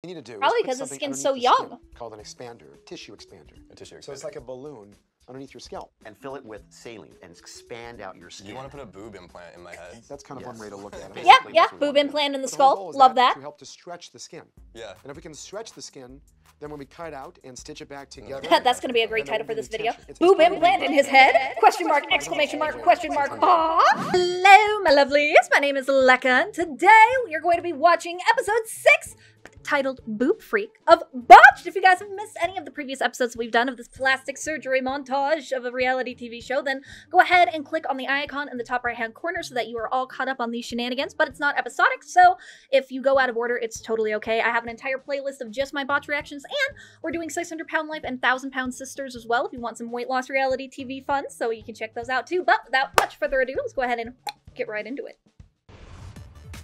you need to do Probably is put because the something skin's so underneath the young. skin called an expander, a tissue expander. A tissue expander. So it's like a balloon underneath your scalp. And fill it with saline and expand out your skin. You want to put a boob implant in my head? That's kind of one way to look at it. Yeah, Basically, yeah, that's what we boob wanna do. implant in the But whole skull. goal is Love that. to help to stretch the skin. Yeah. And if we can stretch the skin, then when we cut out and stitch it back together. That's going to be a great then there title for won't be this any video. tension. It's Boob totally implant in his head? Question mark, exclamation mark, question mark. Hello, my lovelies. My name is Lecka, and today we are going to be watching episode 6, titled Boob Freak of Botched. If you guys have missed any of the previous episodes we've done of this plastic surgery montage of a reality TV show, then go ahead and click on the icon in the top right-hand corner so that you are all caught up on these shenanigans, but it's not episodic, so if you go out of order, it's totally okay. I have an entire playlist of just my botch reactions, and we're doing 600-pound life and 1,000-pound sisters as well if you want some weight loss reality TV fun, so you can check those out too. But without much further ado, let's go ahead and get right into it.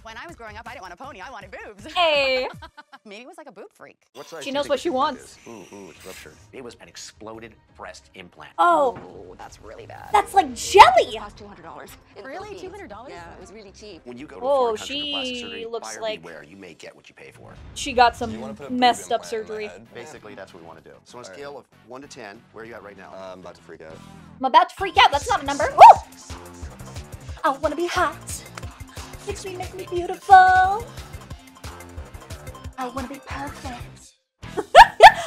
When I was growing up, I didn't want a pony, I wanted boobs. Hey! Maybe it was like a boob freak. What size She do you knows think what this she implant wants. is? Ooh, it's ruptured. It was an exploded breast implant. Oh, Ooh, that's really bad. that's like jelly! It cost $200. Really? $200? Yeah, it was really cheap. When you go to a Oh, foreign country for plastic she surgery, looks buyer like- beware, you may get what you pay for. She got You wanna some put a boob messed up implant in my surgery. head? Basically, that's what we want to do. So on a scale of 1 to 10, where are you at right now? I'm about to freak out. I'm about to freak out. That's not a number. Woo! I wanna be hot. Make me beautiful. I wanna be perfect.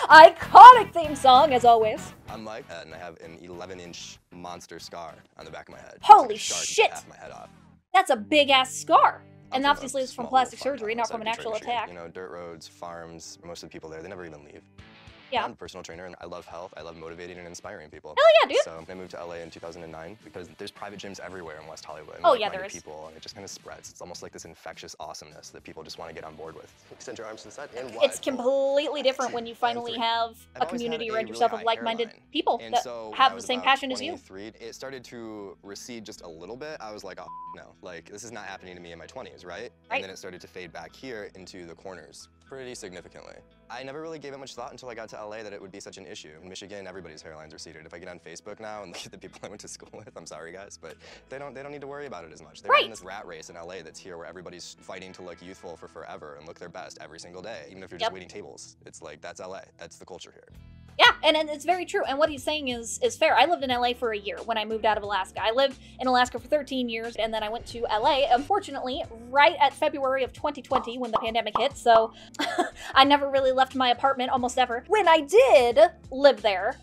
Iconic theme song, as always. I'm Mike, and I have an 11-inch monster scar on the back of my head. Holy It's like a shark shit. bit half my head off. That's a big ass scar. And I'm from obviously a it's from small plastic little farm surgery, town not outside from an of Detroit, actual Michigan. attack. You know, dirt roads, farms, most of the people there, they never even leave. Yeah. I'm a personal trainer, and I love health. I love motivating and inspiring people. Hell yeah, dude. So I moved to LA in 2009 because there's private gyms everywhere in West Hollywood. And Oh, yeah, like-minded there is. People, and it just kind of spreads. It's almost like this infectious awesomeness that people just want to get on board with. Extend your arms to the side. And It's completely different when you finally three. have I've a always community had a around really yourself of high like-minded hairline. people And that so when have I the was same about passion as you. 23, it started to recede just a little bit. I was like, oh, no, like this is not happening to me in my 20s, right? Right. And then it started to fade back here into the corners pretty significantly. I never really gave it much thought until I got to LA that it would be such an issue. In Michigan, everybody's hairlines are receded. If I get on Facebook now and look at the people I went to school with, I'm sorry guys, but they don't need to worry about it as much. They're Right. in this rat race in LA that's here where everybody's fighting to look youthful for forever and look their best every single day, even if you're Yep. just waiting tables. It's like, that's LA. That's the culture here. Yeah, and it's very true. And what he's saying is fair. I lived in LA for a year when I moved out of Alaska. I lived in Alaska for 13 years, and then I went to LA, unfortunately, right at February of 2020 when the pandemic hit. So I never really left my apartment, almost ever. When I did live there,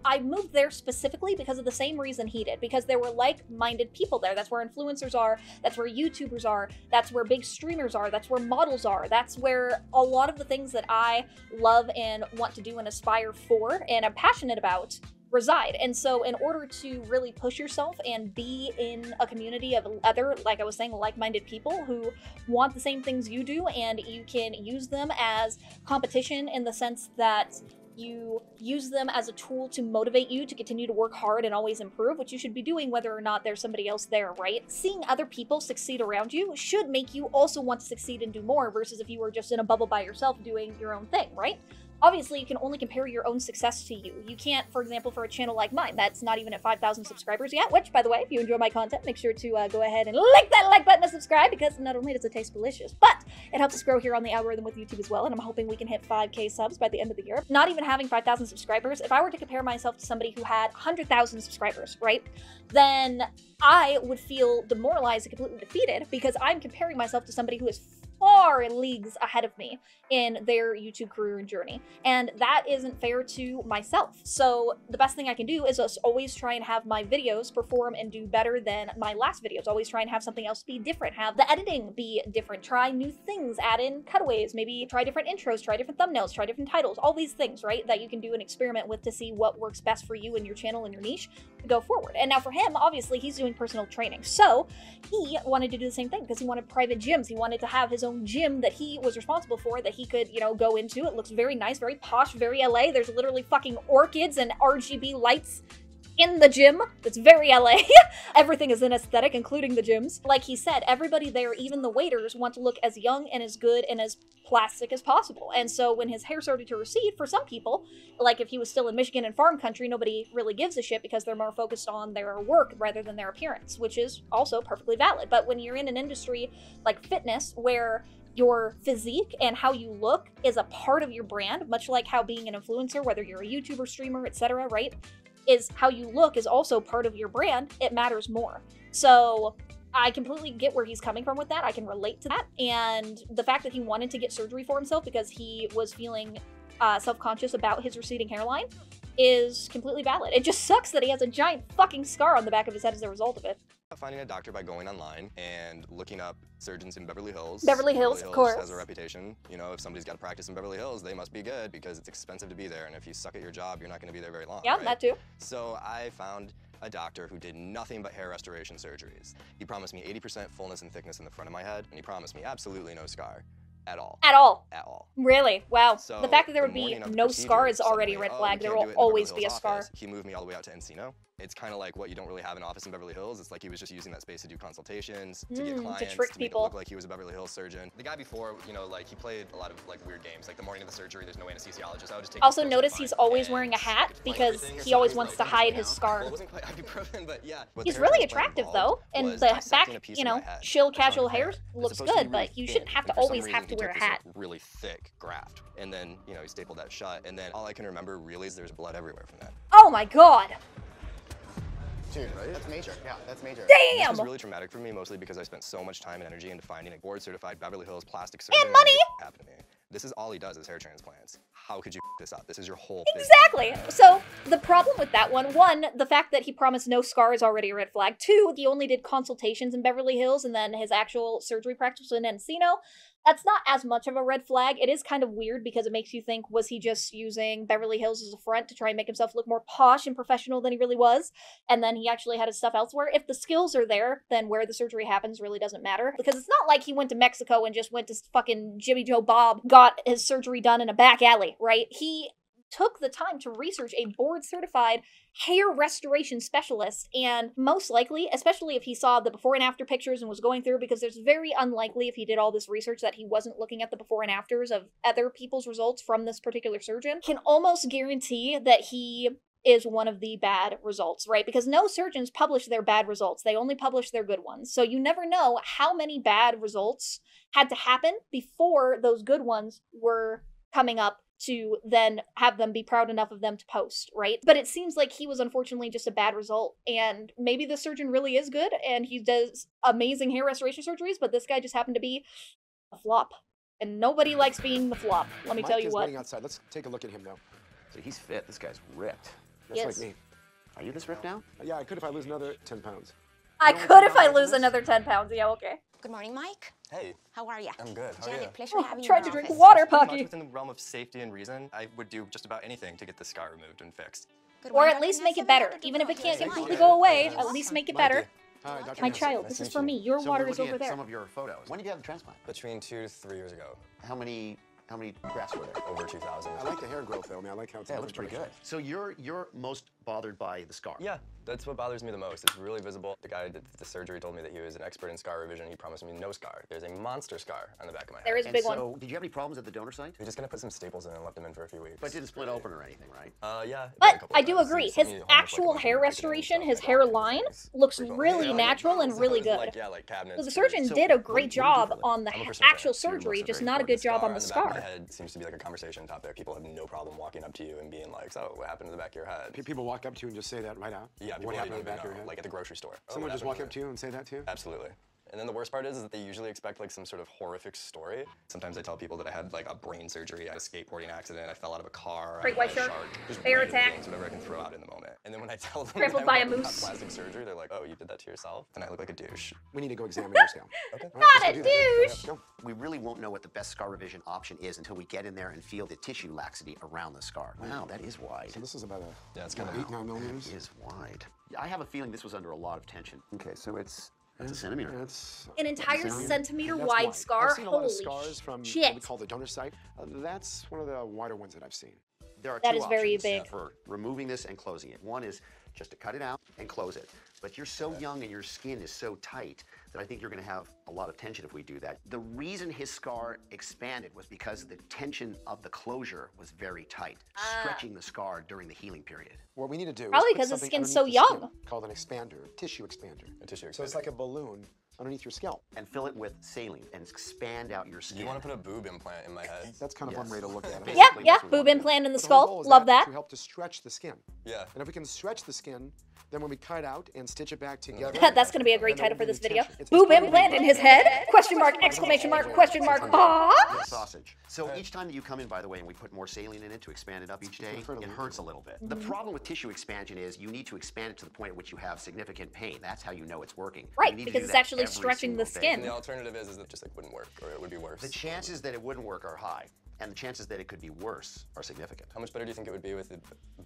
I moved there specifically because of the same reason he did, because there were like-minded people there. That's where influencers are, that's where YouTubers are, that's where big streamers are, that's where models are, that's where a lot of the things that I love and want to do and aspire for and I'm passionate about reside. And so in order to really push yourself and be in a community of other, like I was saying, like-minded people who want the same things you do, and you can use them as competition in the sense that you use them as a tool to motivate you to continue to work hard and always improve, which you should be doing whether or not there's somebody else there, right? Seeing other people succeed around you should make you also want to succeed and do more versus if you were just in a bubble by yourself doing your own thing, right? Obviously, you can only compare your own success to you. You can't, for example, for a channel like mine, that's not even at 5,000 subscribers yet, which, by the way, if you enjoy my content, make sure to go ahead and click that like button and subscribe, because not only does it taste delicious, but it helps us grow here on the algorithm with YouTube as well, and I'm hoping we can hit 5K subs by the end of the year. Not even having 5,000 subscribers, if I were to compare myself to somebody who had 100,000 subscribers, right, then I would feel demoralized and completely defeated because I'm comparing myself to somebody who is far in leagues ahead of me in their YouTube career and journey. And that isn't fair to myself. So the best thing I can do is just always try and have my videos perform and do better than my last videos. Always try and have something else be different. Have the editing be different. Try new things. Add in cutaways. Maybe try different intros. Try different thumbnails. Try different titles. All these things, right? That you can do an experiment with to see what works best for you and your channel and your niche to go forward. And now for him, obviously, he's doing personal training. So he wanted to do the same thing because he wanted private gyms. He wanted to have his own gym that he was responsible for, that he could, you know, go into. It looks very nice, very posh, very LA. There's literally fucking orchids and RGB lights in the gym. It's very LA. Everything is an aesthetic, including the gyms. Like he said, everybody there, even the waiters, want to look as young and as good and as plastic as possible. And so when his hair started to recede, for some people, like if he was still in Michigan and farm country, nobody really gives a shit because they're more focused on their work rather than their appearance, which is also perfectly valid. But when you're in an industry like fitness, where your physique and how you look is a part of your brand, much like how being an influencer, whether you're a YouTuber, streamer, etc., right, is how you look is also part of your brand, it matters more. So I completely get where he's coming from with that. I can relate to that. And the fact that he wanted to get surgery for himself because he was feeling self-conscious about his receding hairline is completely valid. It just sucks that he has a giant fucking scar on the back of his head as a result of it. Finding a doctor by going online and looking up surgeons in Beverly Hills. Beverly Hills, of course. Has a reputation. You know, if somebody's got to practice in Beverly Hills, they must be good because it's expensive to be there. And if you suck at your job, you're not going to be there very long. Yeah, right? that too. So I found a doctor who did nothing but hair restoration surgeries. He promised me 80% fullness and thickness in the front of my head, and he promised me absolutely no scar. At all. At all. At all. Really? Wow. So the fact that there would the be morning of the no procedure, scar is already a suddenly, red flag. we There can't do will it in the always Beverly be a Hills scar. office. He moved me all the way out to Encino. It's kind of like what you don't really have an office in Beverly Hills. It's like he was just using that space to do consultations, to get clients, to trick make it people. look like he was a Beverly Hills surgeon. The guy before, you know, like he played a lot of like weird games. Like the morning of the surgery, there's no anesthesiologist. I would just take Also his notice clothes he's and always find wearing a hat like because everything or he always something. wants to hide his scar. Well, it wasn't quite ibuprofen, but yeah. What He's the really hair transplant attractive though, involved and was the back, dissecting a piece you of my know, head. chill It's on casual hair. hair It's looks supposed to good, be really but you thin, shouldn't have to and for some always reason, have he to took wear a this, hat. like, really thick graft, and then, you know, he stapled that shut, and then all I can remember really is there's blood everywhere from that. Oh my god! Dude, that's major. Yeah, that's major. Damn! This was really traumatic for me, mostly because I spent so much time and energy into finding a board-certified Beverly Hills plastic surgeon. And money! That happened to me. This is all he does is hair transplants. How could you this up? This is your whole business. Exactly. So the problem with that one, the fact that he promised no scar is already a red flag. Two, he only did consultations in Beverly Hills and then his actual surgery practice was in Encino. That's not as much of a red flag. It is kind of weird because it makes you think, was he just using Beverly Hills as a front to try and make himself look more posh and professional than he really was? And then he actually had his stuff elsewhere. If the skills are there, then where the surgery happens really doesn't matter. Because it's not like he went to Mexico and just went to fucking Jimmy Joe Bob, got his surgery done in a back alley, right? He took the time to research a board-certified hair restoration specialist, and most likely, especially if he saw the before and after pictures and was going through, because there's very unlikely if he did all this research that he wasn't looking at the before and afters of other people's results from this particular surgeon, can almost guarantee that he is one of the bad results, right? Because no surgeons publish their bad results. They only publish their good ones. So you never know how many bad results had to happen before those good ones were coming up to then have them be proud enough of them to post, right? But it seems like he was unfortunately just a bad result, and maybe the surgeon really is good and he does amazing hair restoration surgeries, but this guy just happened to be a flop. And nobody likes being the flop, let me tell you Mike is what. waiting outside. Let's take a look at him though. So he's fit. This guy's ripped. That's Yes. like me. Are you this ripped now? Yeah, I could if I lose another 10 pounds. I could if I lose another 10 pounds, yeah, okay. Good morning, Mike. Hey, How are you? I'm good. How are you? Janet, pleasure Oh, having I'm you trying in to our drink office. water, Pretty much Pocky. within the realm of safety and reason, I would do just about anything to get the scar removed and fixed. Good Or morning, at Dr. least make it Nassif, better. Dr. Even if it Dubrow. can't Here's completely Mike. go away, You're at least welcome. make it Mikey. better. Hi, Dr. My Nassif. child, Nice this to is meet for you. me. Your So water we're is looking over at there. some of your photos. When did you have the transplant? Between 2 to 3 years ago, How many grafts were there? over 2,000. I like the hair growth though. I mean, I like how it's Yeah, it looks pretty good. So you're most bothered by the scar. Yeah, that's what bothers me the most. It's really visible. The guy who did the surgery told me that he was an expert in scar revision. He promised me no scar. There's a monster scar on the back of my head. There is a And big so, one. did you have any problems at the donor site? We're just gonna put some staples in and left him in for a few weeks. But it didn't split open or anything, right? Yeah. But I do agree, his actual hair restoration, his hairline, looks really natural and really good. Yeah, like cabinets. So the surgeon So did a what do great you do job for a on the I'm a personal actual trainer. surgery, Looks just very not a important. good job on the back of scar. my head seems to be like a conversation topic. People have no problem walking up to you and being like, "So, what happened to the back of your head?" People walk up to you and just say that right out. Yeah, people What happened on even the back of your know, head? like at the grocery store. Oh, Someone what just happened walk to up to you and say that too? Absolutely. And then the worst part is that they usually expect like some sort of horrific story. Sometimes I tell people that I had like a brain surgery, I had a skateboarding accident, I fell out of a car, Great I white had a shark, just bear random attack. things, whatever I can throw out in the moment. And then when I tell them Trampled that by I a went and got moose. plastic surgery, they're like, "Oh, you did that to yourself?" And I look like a douche. We need to go examine your scalp. Okay. All right, Not let's a go do that. douche. Let's go. We really won't know what the best scar revision option is until we get in there and feel the tissue laxity around the scar. Wow, that is wide. So this is about Yeah, it's a kind of 8, 9 millimeters. It is wide. I have a feeling this was under a lot of tension. Okay, so it's That's a centimeter. That's An entire That's centimeter that's wide wide. scar? I've seen a lot Holy of scars from what we shit. call the donor site. That's one of the wider ones that I've seen. There are That two is very options big. for removing this and closing it. One is just to cut it out and close it. But you're so young and your skin is so tight that I think you're going to have a lot of tension if we do that. The reason his scar expanded was because the tension of the closure was very tight, stretching the scar during the healing period. What we need to do Probably is put because his something skin's so underneath the skin young. called an expander, tissue expander. a tissue So it's like a balloon underneath your scalp. And fill it with saline and expand out your skin. You want to put a boob implant in my head? That's kind of one way to look at it. Yeah, Basically, yeah, that's what we boob wanna do. implant in the But the whole skull. goal is Love that. to help to stretch the skin. Yeah. And if we can stretch the skin, then when we cut out and stitch it back together. That's going to be a great then title there for won't this be any video. tension. It's Boob totally implant in his head? Question mark, exclamation mark, question mark. Ah! Sausage. So each time that you come in, by the way, and we put more saline in it to expand it up each day, It's hurt a it little hurts a little bit. The problem with tissue expansion is you need to expand it to the point at which you have significant pain. That's how you know it's working. Right, You need to because do it's that actually every stretching the single day. skin. And the alternative is that it just like wouldn't work, or it would be worse. The chances that it wouldn't work are high, and the chances that it could be worse are significant. How much better do you think it would be with the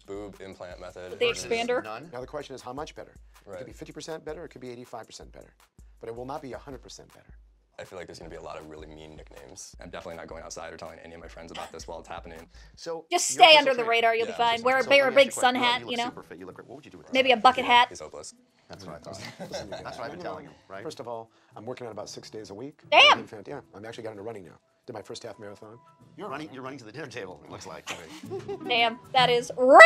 boob implant method? The versus- expander? None. Now the question is how much better? It Right. could be 50% better, it could be 85% better. But it will not be 100% better. I feel like there's going to be a lot of really mean nicknames. I'm definitely not going outside or telling any of my friends about this while it's happening. So Just you're a stay personal under the trainer. radar, you'll be Yeah, fine. just- Wear So a let me big ask you a sun question. hat, You you look know? super fit. You look great. What would you do with this? Maybe a bucket hat. He's hopeless. That's what I thought. Listen, you guys. That's what I've been No, telling him, right? First of all, I'm working out about 6 days a week. Damn! Yeah, I'm actually got into running now. Did my first half marathon. You're running to the dinner table, it looks like. Damn, that is rude!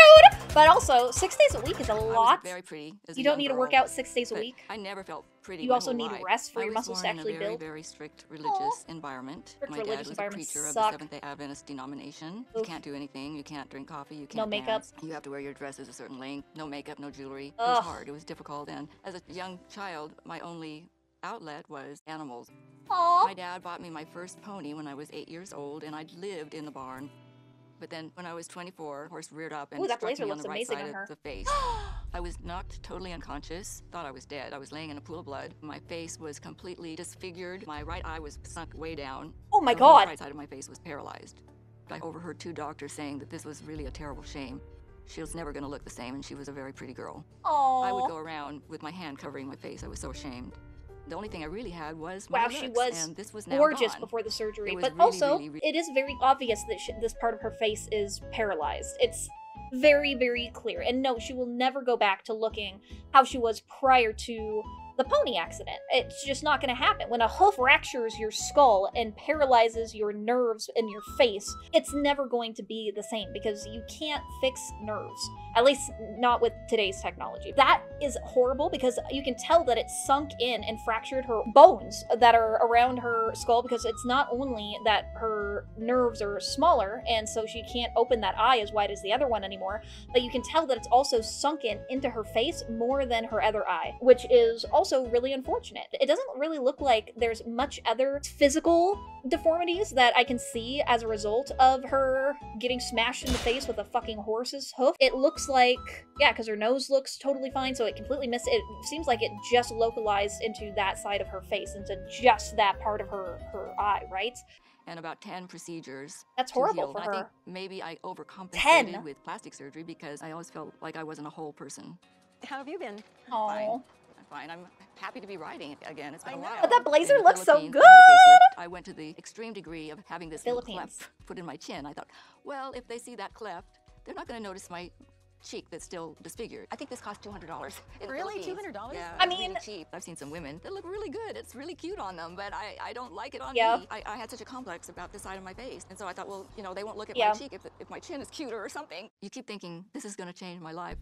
But also, 6 days a week is a I was lot. very pretty as a You don't young need to girl, work out 6 days a but week. I never felt pretty. You my also whole need life. rest for I your was muscles to born actually in a very, build. very strict religious environment. Strict My dad religious was a environments preacher of suck. the Seventh-day Adventist denomination. Oof. You can't do anything. You can't drink coffee. You can't No makeup. dance. You have to wear your dresses a certain length. No makeup, no jewelry. It Ugh. was hard. It was difficult. And as a young child, my only outlet was animals. Aww. My dad bought me my first pony when I was 8 years old, and I lived in the barn. But then when I was 24, horse reared up and Ooh, that struck blazer me on looks the right amazing side on her. of the face. I was knocked totally unconscious, thought I was dead. I was laying in a pool of blood. My face was completely disfigured. My right eye was sunk way down. Oh my The whole God. right side of my face was paralyzed. I overheard 2 doctors saying that this was really a terrible shame. She was never going to look the same, and she was a very pretty girl. I would go Aww. around with my hand covering my face. I was so ashamed. The only thing I really had was my Wow, looks, she was and this was now gorgeous gone. before the surgery. It was But really, also, really, really- it is very obvious that this part of her face is paralyzed. It's very, very clear. And no, she will never go back to looking how she was prior to the pony accident. It's just not going to happen. When a hoof fractures your skull and paralyzes your nerves in your face, it's never going to be the same because you can't fix nerves. At least not with today's technology. That is horrible because you can tell that it sunk in and fractured her bones that are around her skull, because it's not only that her nerves are smaller and so she can't open that eye as wide as the other one anymore, but you can tell that it's also sunken into her face more than her other eye, which is also really unfortunate. It doesn't really look like there's much other physical deformities that I can see as a result of her getting smashed in the face with a fucking horse's hoof. It looks like, yeah, because her nose looks totally fine, so it completely missed. It seems like it just localized into that side of her face, into just that part of her eye, right? And about 10 procedures. That's to horrible heal. for I her. think maybe I overcompensated 10? with plastic surgery because I always felt like I wasn't a whole person. How have you been? Oh. I'm fine. I'm happy to be riding again. It's been I a know. while. But that blazer In the looks so Philippines, I had a facelift. I went to the extreme degree of having this little Philippines. cleft put in my chin. I thought, well, if they see that cleft, they're not going to notice my cheek that's still disfigured. I think this cost $200. in the Really? Philippines. $200? Yeah, I it's really mean- cheap. I've seen some women that look really good. It's really cute on them, but I don't like it on Yeah. me. I had such a complex about the side of my face, and so I thought, well, you know, they won't look at Yeah. my cheek if my chin is cuter or something. You keep thinking this is going to change my life.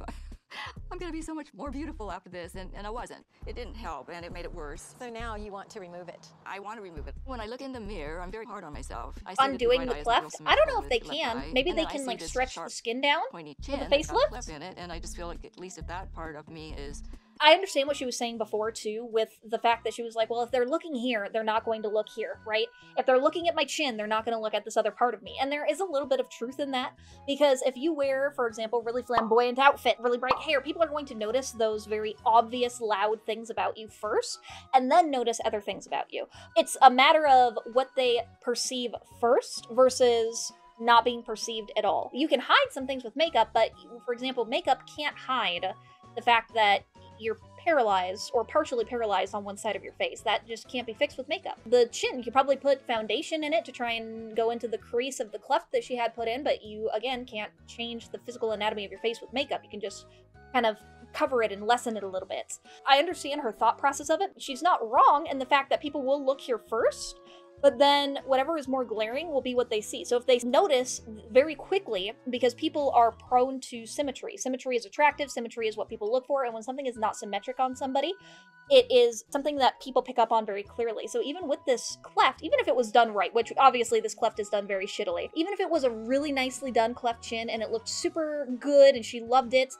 I'm going to be so much more beautiful after this, and I wasn't. It didn't help, and it made it worse. So now you want to remove it. I want to remove it. When I look in the mirror, I'm very hard on myself. I see that Undoing right the eye is not real cleft? I don't know symmetrical if they with the left can. eye, Maybe and they then I can see like this stretch sharp, the skin down. pointy with chin a that's got facelift? cleft in it, and I just feel like at least if that part of me is I understand what she was saying before too, with the fact that she was like, well, if they're looking here, they're not going to look here, right? If they're looking at my chin, they're not going to look at this other part of me. And there is a little bit of truth in that, because if you wear, for example, really flamboyant outfit, really bright hair, people are going to notice those very obvious, loud things about you first, and then notice other things about you. It's a matter of what they perceive first versus not being perceived at all. You can hide some things with makeup, but for example, makeup can't hide the fact that you're paralyzed or partially paralyzed on one side of your face. That just can't be fixed with makeup. The chin, you could probably put foundation in it to try and go into the crease of the cleft that she had put in, but you, again, can't change the physical anatomy of your face with makeup. You can just kind of cover it and lessen it a little bit. I understand her thought process of it. She's not wrong in the fact that people will look here first, But then whatever is more glaring will be what they see. So if they notice very quickly, because people are prone to symmetry. Symmetry is attractive, symmetry is what people look for, and when something is not symmetric on somebody, it is something that people pick up on very clearly. So even with this cleft, even if it was done right, which obviously this cleft is done very shittily, even if it was a really nicely done cleft chin and it looked super good and she loved it,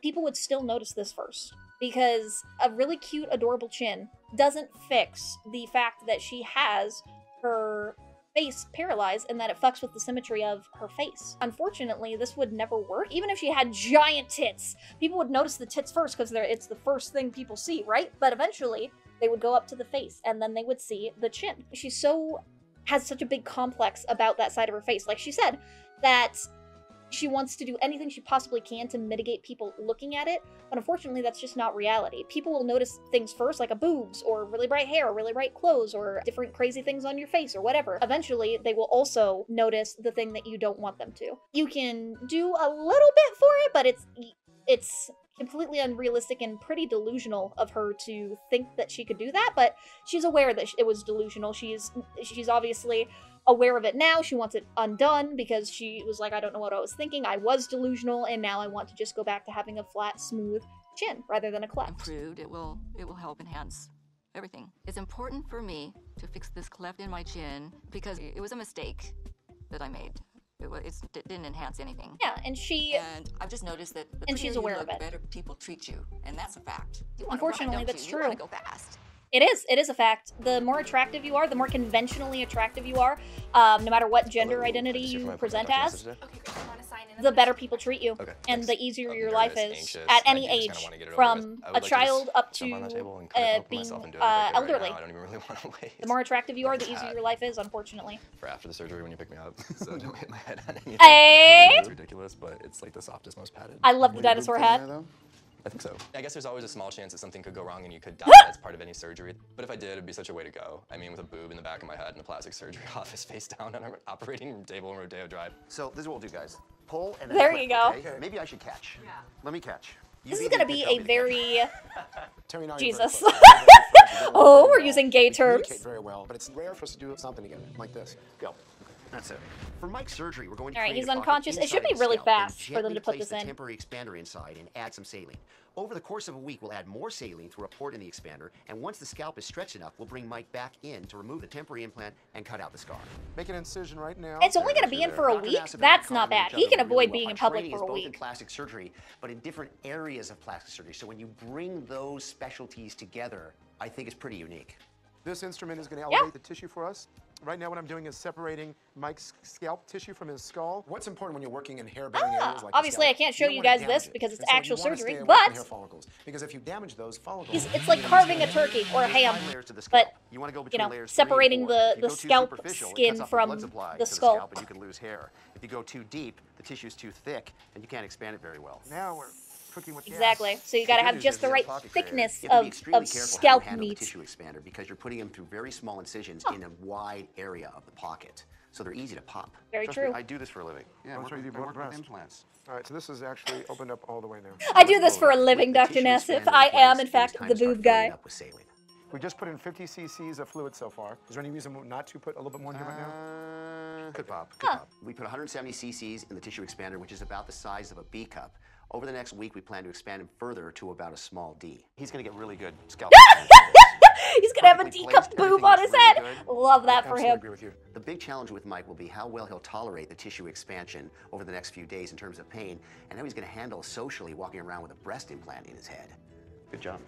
people would still notice this first. Because a really cute, adorable chin doesn't fix the fact that she has her face paralyzed and that it fucks with the symmetry of her face. Unfortunately, this would never work. Even if she had giant tits, people would notice the tits first because it's the first thing people see, right? But eventually, they would go up to the face and then they would see the chin. She has such a big complex about that side of her face. Like she said, that she wants to do anything she possibly can to mitigate people looking at it, but unfortunately that's just not reality. People will notice things first, like a boobs, or really bright hair, or really bright clothes, or different crazy things on your face, or whatever. Eventually, they will also notice the thing that you don't want them to. You can do a little bit for it, but it's completely unrealistic and pretty delusional of her to think that she could do that, but she's aware that it was delusional. She's obviously aware of it now. She wants it undone because she was like, I don't know what I was thinking. I was delusional, and now I want to just go back to having a flat, smooth chin rather than a cleft. Improved, it will help enhance everything. It's important for me to fix this cleft in my chin because it was a mistake that I made. It didn't enhance anything. Yeah, and I've just noticed that the and she's aware of look, it. Better people treat you, and that's a fact. Unfortunately, that's true. You want to go fast. It is a fact. The more attractive you are, the more conventionally attractive you are, no matter what gender identity you present as, the better people treat you, and the easier your life is at any age, from a child up to being elderly. The more attractive you are, the easier your life is, unfortunately. For after the surgery when you pick me up, so don't hit my head on anything. It's ridiculous, but it's like the softest, most padded. I love the dinosaur hat. I think so. I guess there's always a small chance that something could go wrong and you could die as part of any surgery. But if I did, it'd be such a way to go. I mean, with a boob in the back of my head in a plastic surgery office face down on an operating table in Rodeo Drive. So this is what we'll do, guys. Pull and then there flip, you go. Okay? Maybe I should catch. Yeah. Let me catch. This is going to be a very... Terry, Jesus. Oh, we're using gay terms. Very well, but it's rare for us to do something together like this. Go. Okay. That's it. For Mike's surgery, we're going to Alright, he's unconscious. It should be really fast for them to put this in. Temporary expander inside and add some saline. Over the course of a week, we'll add more saline through a port in the expander, and once the scalp is stretched enough, we'll bring Mike back in to remove the temporary implant and cut out the scar. Make an incision right now. It's only going to be in for a week? That's not bad. He can avoid being in public for a both week. in plastic surgery, but in different areas of plastic surgery. So when you bring those specialties together, I think it's pretty unique. This instrument is going to elevate the tissue for us. Right now what I'm doing is separating Mike's scalp tissue from his skull. What's important when you're working in hair-bearing areas like obviously the I can't show you guys this because it's actual surgery, hair but follicles, because if you damage those follicles, it's like carving a turkey or a ham, but you want to go you know, layers separating 3 and 4. the scalp skin from the skull. And you can lose hair. If you go too deep, the tissue is too thick, and you can't expand it very well. Now we're cooking with exactly. gas. So you got to have just the right thickness of scalp meat. The tissue expander because you're putting them through very small incisions in a wide area of the pocket, so they're easy to pop. Very true. I do this for a living. Yeah, I work with implants. All right, so this is actually opened up all the way now. I do this for a living, Dr. Nassif. I am, in fact, the boob guy. We just put in 50 cc's of fluid so far. Is there any reason not to put a little bit more in here right now? Could pop. Could pop. We put 170 cc's in the tissue expander, which is about the size of a B cup. Over the next week, we plan to expand him further to about a small D. He's going to get really good scalp. He's going to have a D-cup boob on his head. Love that for him. Agree with you. The big challenge with Mike will be how well he'll tolerate the tissue expansion over the next few days in terms of pain, and how he's going to handle socially walking around with a breast implant in his head. Good job.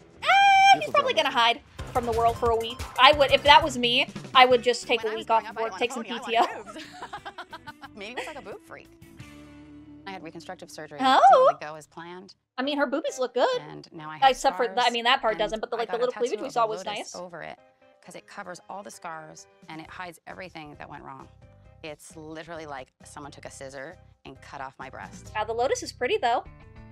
He's probably going to hide from the world for a week. I would, if that was me, I would just take a week off of work, take some PTO. Maybe it's like a boob freak. I had reconstructive surgery. Oh. Didn't really go as planned. I mean, her boobies look good. And now I have except for that, I mean, that part doesn't, but the little cleavage we saw was nice. Over it, because it covers all the scars and it hides everything that went wrong. It's literally like someone took a scissor and cut off my breast. The lotus is pretty though,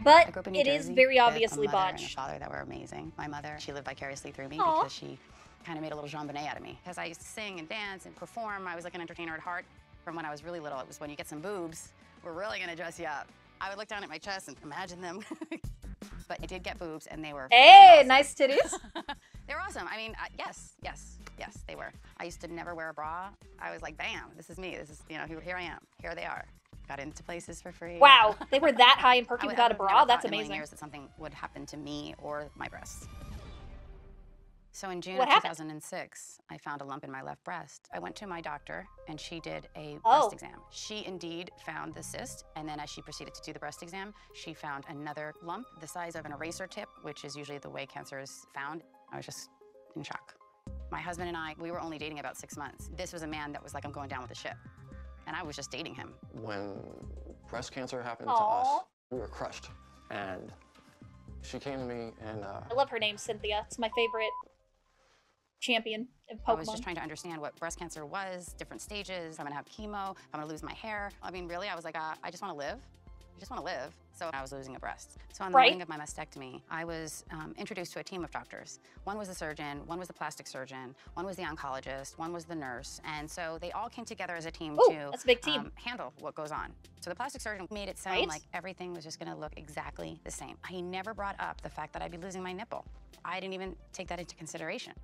but I grew up in New it is Jersey very with obviously a mother botched. And a father that were amazing. My mother, she lived vicariously through me Aww. because she kind of made a little Jean Bonnet out of me. Because I used to sing and dance and perform. I was like an entertainer at heart. From when I was really little, it was when you get some boobs, we're really gonna dress you up. I would look down at my chest and imagine them. But I did get boobs, and they were hey, awesome. nice titties. They were awesome. I mean, yes. Yes, they were. I used to never wear a bra. I was like, bam, this is me. This is, you know, here I am. Here they are. Got into places for free. Wow, they were that high and perky I without a would bra? never That's thought in a million amazing. years that something would happen to me or my breasts. So in June What of happened? 2006, I found a lump in my left breast. I went to my doctor and she did a Oh. breast exam. She indeed found the cyst, and then as she proceeded to do the breast exam, she found another lump the size of an eraser tip, which is usually the way cancer is found. I was just in shock. My husband and I, we were only dating about 6 months. This was a man that was like, I'm going down with the ship. And I was just dating him. When breast cancer happened Aw. to us, we were crushed. And she came to me and I love her name, Cynthia. It's my favorite champion in Pokemon. I was just trying to understand what breast cancer was, different stages. I'm gonna have chemo, I'm gonna lose my hair. I mean, really, I was like, I just wanna live. I just wanna live. So I was losing a breast. So on the Right. morning of my mastectomy, I was introduced to a team of doctors. One was the surgeon, one was the plastic surgeon, one was the oncologist, one was the nurse. And so they all came together as a team Ooh, to that's a big team. handle what goes on. So the plastic surgeon made it sound Right. like everything was just gonna look exactly the same. He never brought up the fact that I'd be losing my nipple. I didn't even take that into consideration.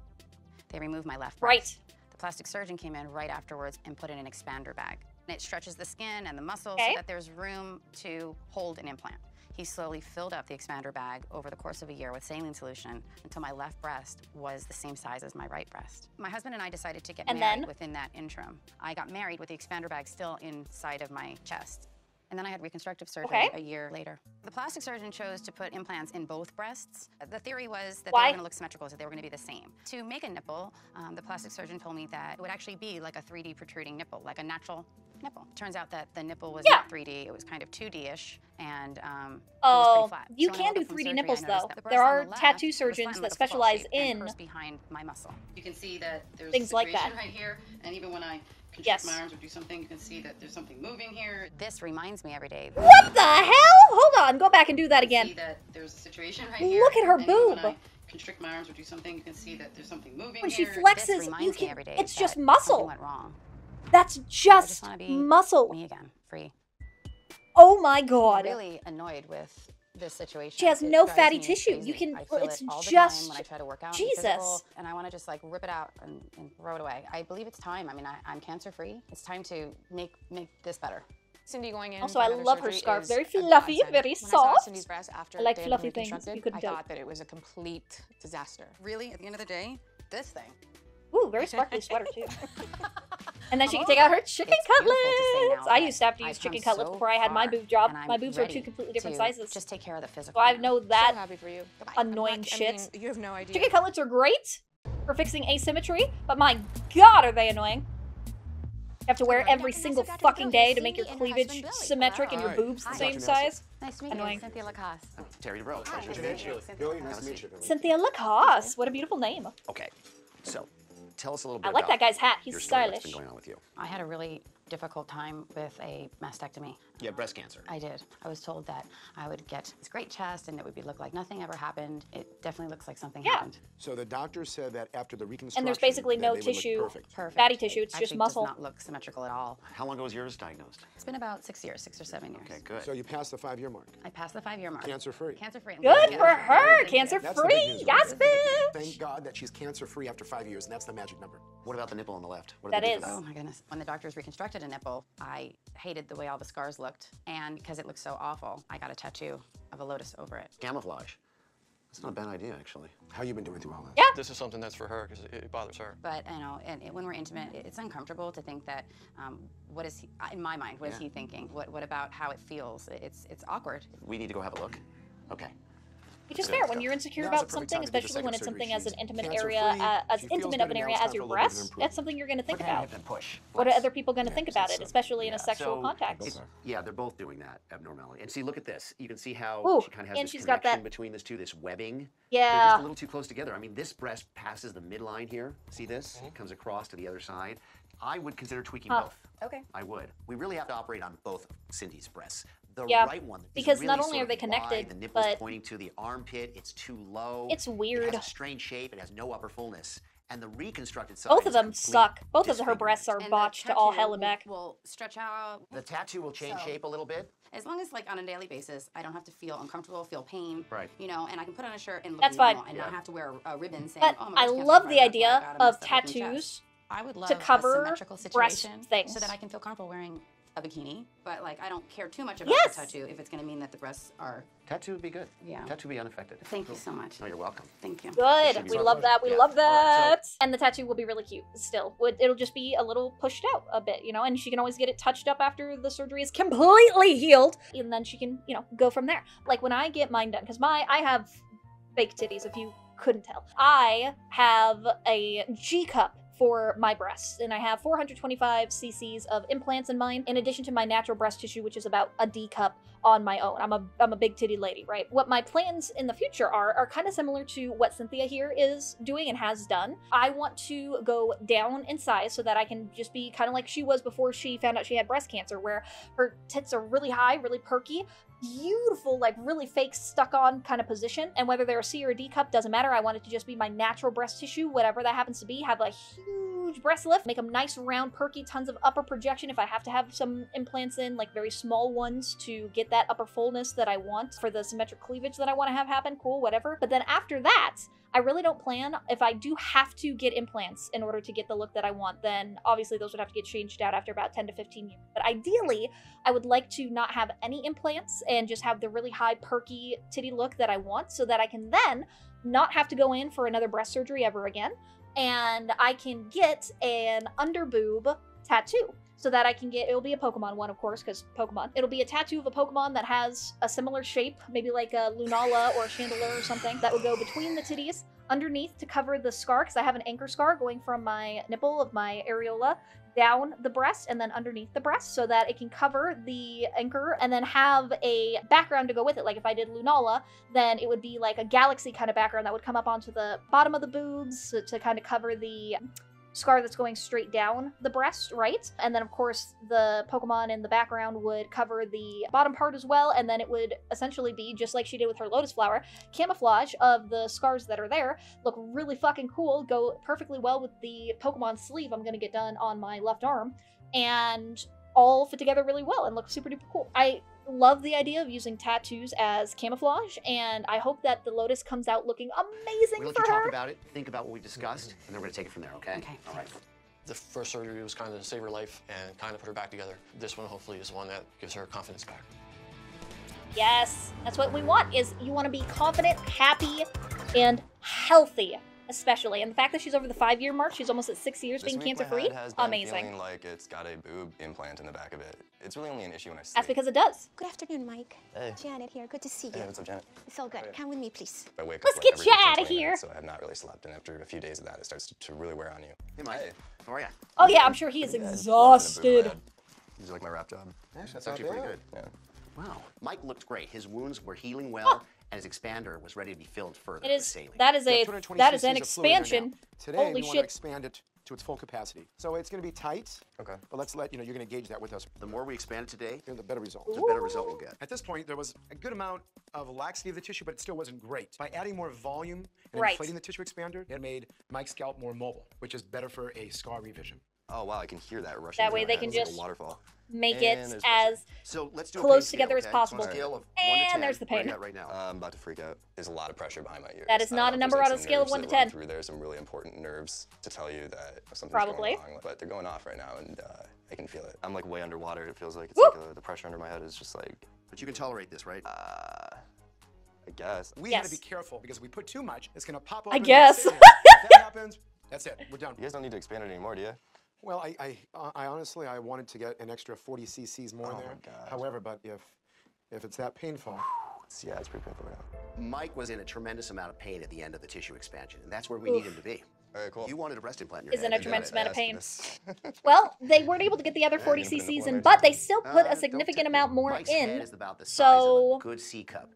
They removed my left breast. Right. The plastic surgeon came in right afterwards and put in an expander bag. And it stretches the skin and the muscle Okay. so that there's room to hold an implant. He slowly filled up the expander bag over the course of a year with saline solution until my left breast was the same size as my right breast. My husband and I decided to get And married then? within that interim. I got married with the expander bag still inside of my chest. And then I had reconstructive surgery Okay. a year later. The plastic surgeon chose to put implants in both breasts. The theory was that Why? they were going to look symmetrical, so they were going to be the same. To make a nipple, the plastic surgeon told me that it would actually be like a 3D protruding nipple, like a natural nipple. Turns out that the nipple was Yeah. not 3D, it was kind of 2D-ish, and it was Oh, pretty flat. you So when I can woke do up from 3D surgery, I nipples, noticed though. that the There breast on are the left tattoo was surgeons flattened that like a football specialize shape and in pursed behind my muscle. You can see that there's things a like situation that. right here, and even when I constrict Yes. my arms or do something, you can see that there's something moving here. This reminds me every day. What the hell? Hold on, go back and do that You can again. see that there's a situation right Look here. at her and even when boob. I constrict my arms or do something, you can see that there's something moving When she here. flexes, This you reminds me can. every day It's that just something muscle. went wrong. That's I just just want to be muscle. me again, free. Oh my I'm god. really annoyed with this situation. She has It no drives fatty me tissue. crazy. You can- I feel it's it all the just- time when I try to work out. and Jesus. physical, and I want to just like rip it out and throw it away. I believe it's time. I mean, I'm cancer free. It's time to make this better. Cindy going in. Also, for I another love her surgery scarf. is Very a fluffy, godsend. very When I soft. saw Cindy's breast after I like they had fluffy been things. reconstructed, You couldn't I tell. thought that it was a complete disaster. Really, at the end of the day, this thing. Ooh, very sparkly sweater too. And then she can take All out her over. chicken It's beautiful to say cutlets. now I that used to have to use I've chicken come cutlets so before I had my far, boob job. and I'm My boobs were two ready completely different to sizes. Just take care of the physical. So I now. know that So happy for you. annoying I shit. mean, you have no idea. Chicken cutlets are great for fixing asymmetry, but my god, are they annoying. You have to wear every single fucking day to make your cleavage symmetric and your boobs the same size. Nice to meet Annoying. you, Cynthia Lacoste. Terry Dubrow, pleasure to meet you. Billy, nice to meet you. Cynthia Lacoste. What a beautiful name. Okay, so tell us a little bit I like about that guy's hat. He's your story. What's stylish. been going on with you? I had a really difficult time with a mastectomy. You have breast cancer. I did. I was told that I would get this great chest and it would look like nothing ever happened. It definitely looks like something Yeah. happened. So the doctor said that after the reconstruction, And there's basically that no they would look tissue. perfect. Perfect. Fatty tissue, it's It just actually muscle. does not look symmetrical at all. How long ago was yours diagnosed? It's been about 6 years, 6 or 7 years. Okay, good. So you passed the 5-year mark. I passed the 5-year mark. Cancer-free. Cancer-free. Good for her. That's the big Cancer-free. news, Yes, right? bitch. Thank God that she's cancer-free after 5 years, and that's the magic number. What about the nipple on the left? What That did they do is. for Oh my goodness. When the doctors reconstructed a nipple, I hated the way all the scars looked. And because it looked so awful, I got a tattoo of a lotus over it. Camouflage. That's not a bad idea, actually. How you been doing through all that? Yeah. This is something that's for her because it bothers her. But, you know, and when we're intimate, it's uncomfortable to think that, what is he, in my mind, what is he thinking? What about how it feels? It's awkward. We need to go have a look. Okay. Which is Good. fair when you're insecure Now's about the perfect something, time to do the especially when it's second something surgery. as an She's intimate cancer-free. area, as She feels intimate good, of an and now area it's as time your for a little bit of breasts. improvement. That's something you're going to think Okay, about. then push. What are Flex. other people going to think about it, especially in a sexual so context? it's- Yeah, they're both doing that abnormality. And see, look at this. You can see how Ooh, she kind of has and this she's got connection that- between this two, this webbing. They're Yeah. just a little too close together. I mean, this breast passes the midline here. See this? It comes across to the other side. I would consider tweaking Huh. both. Okay. I would. We really have to operate on both of Cindy's breasts. The Yeah, right one is because really not only sort are they of connected, wide, the nipple's but- pointing to the armpit. It's too low. It's weird. It has a strange shape. It has no upper fullness. And the reconstructed side Both of is them complete suck. Both of her disfigurement. breasts are And the botched to all tattoo hell and back. will stretch out. The tattoo will change shape a little bit. As long as, like, on a daily basis, I don't have to feel uncomfortable, feel pain. Right. You know, and I can put on a shirt and look That's normal fine. and not have to wear a ribbon saying, But oh, my I breast cancer's love fine, the that's why I idea got a of messed up looking tattoos chest. I would love to cover a symmetrical breast situation things. so that I can feel comfortable wearing a bikini. But, like, I don't care too much about Yes. the tattoo if it's going to mean that the breasts are... Tattoo would be good. Yeah. Tattoo would be unaffected. Thank you so much. No, you're welcome. Thank you. Good. be We so love close. that. We Yeah. love All right, that. And the tattoo will be really cute still. It'll just be a little pushed out a bit, you know, and she can always get it touched up after the surgery is completely healed. And then she can, you know, go from there. Like when I get mine done, because I have fake titties, if you couldn't tell. I have a G cup for my breasts, and I have 425 cc's of implants in mine, in addition to my natural breast tissue, which is about a D cup on my own. I'm a big titty lady, right? What my plans in the future are kind of similar to what Cynthia here is doing and has done. I want to go down in size so that I can just be kind of like she was before she found out she had breast cancer, where her tits are really high, really perky, beautiful, like really fake stuck on kind of position. And whether they're a C or a D cup doesn't matter. I want it to just be my natural breast tissue, whatever that happens to be. Have a huge breast lift, make them nice, round, perky, tons of upper projection if I have to have some implants in, like very small ones to get that upper fullness that I want for the symmetric cleavage that I want to have happen. Cool, whatever. But then after that, I really don't plan, if I do have to get implants in order to get the look that I want, then obviously those would have to get changed out after about 10 to 15 years. But ideally, I would like to not have any implants and just have the really high, perky titty look that I want, so that I can then not have to go in for another breast surgery ever again. And I can get an underboob tattoo. So that I can get, it'll be a Pokemon one, of course, because Pokemon. It'll be a tattoo of a Pokemon that has a similar shape, maybe like a Lunala or a Chandelure or something, that would go between the titties, underneath to cover the scar, because I have an anchor scar going from my nipple of my areola down the breast and then underneath the breast, so that it can cover the anchor and then have a background to go with it. Like if I did Lunala, then it would be like a galaxy kind of background that would come up onto the bottom of the boobs to kind of cover the scar that's going straight down the breast, right? And then of course the Pokemon in the background would cover the bottom part as well, and then it would essentially be, just like she did with her lotus flower, camouflage of the scars that are there, look really fucking cool, go perfectly well with the Pokemon sleeve I'm gonna get done on my left arm, and all fit together really well and look super duper cool. I love the idea of using tattoos as camouflage, and I hope that the Lotus comes out looking amazing We'll let for you her. talk about it, think about what we discussed, and then we're gonna take it from there, okay? Okay. All right. The first surgery was kind of to save her life and kind of put her back together. This one hopefully is one that gives her confidence back. Yes, that's what we want, is you want to be confident, happy, and healthy, especially. And the fact that she's over the 5-year mark, she's almost at 6 years This being week my cancer-free, head has been amazing. feeling like it's got a boob implant in the back of it. It's really only an issue when I sleep. That's because it does. Good afternoon, Mike. Hey. Janet here. Good to see you. Hey, what's up, Janet? It's all good. Come with me, please. I wake Let's up get like you every 15, outta 20 here. minutes, so I have not really slept, and after a few days of that, it starts to really wear on you. Hey, Mike. Hey. How are you? Oh yeah, I'm sure he is exhausted. These are like my rap job. That's actually pretty good. Yeah. Wow. Mike looked great. His wounds were healing well, and his expander was ready to be filled further. It with is. saline. That is We have a. 220 That is an cc's of fluid in there now. expansion. Today, Holy we want to shit! expand it to its full capacity. So it's going to be tight, Okay. but let's let you know, you're going to gauge that with us. The more we expand it today, The better result. the better result we'll get. At this point, there was a good amount of laxity of the tissue, but it still wasn't great. By adding more volume and Right. inflating the tissue expander, it made Mike's scalp more mobile, which is better for a scar revision. Oh wow, I can hear that rushing. That through way my they head. can It's like just a waterfall. Make And it there's as So let's do a close pain together as scale, okay? possible. On a scale of 1 And to 10, there's the where are pain. you at right now? I'm about to freak out. There's a lot of pressure behind my ears. That is I not don't a know if number there's, on like, a some scale of nerves 1 to that run 10. Through there, some really important nerves to tell you that something's Probably. going wrong, but they're going off right now, and I can feel it. I'm like way underwater. It feels like it's Woo! like the pressure under my head is just like, But you can tolerate this, right? I guess. We had to Yes. be careful because if we put too much, it's going to pop I open. and guess. stay there. If that happens, that's it. We're done. You guys don't need to expand it anymore, do you? Well, I honestly, I wanted to get an extra 40 cc's more in Oh there. my God. However, but if it's that painful, Yeah, it's pretty painful right now. Mike was in a tremendous amount of pain at the end of the tissue expansion, and that's where we need him to be. All right, cool. You wanted a breast implant in your Is in head. a tremendous I amount of asked pain. this. Well, they weren't able to get the other 40 you're gonna put cc's one in, there but too? they still put a Don't significant tell me. amount more Mike's in. head is about the size So of a good C cup.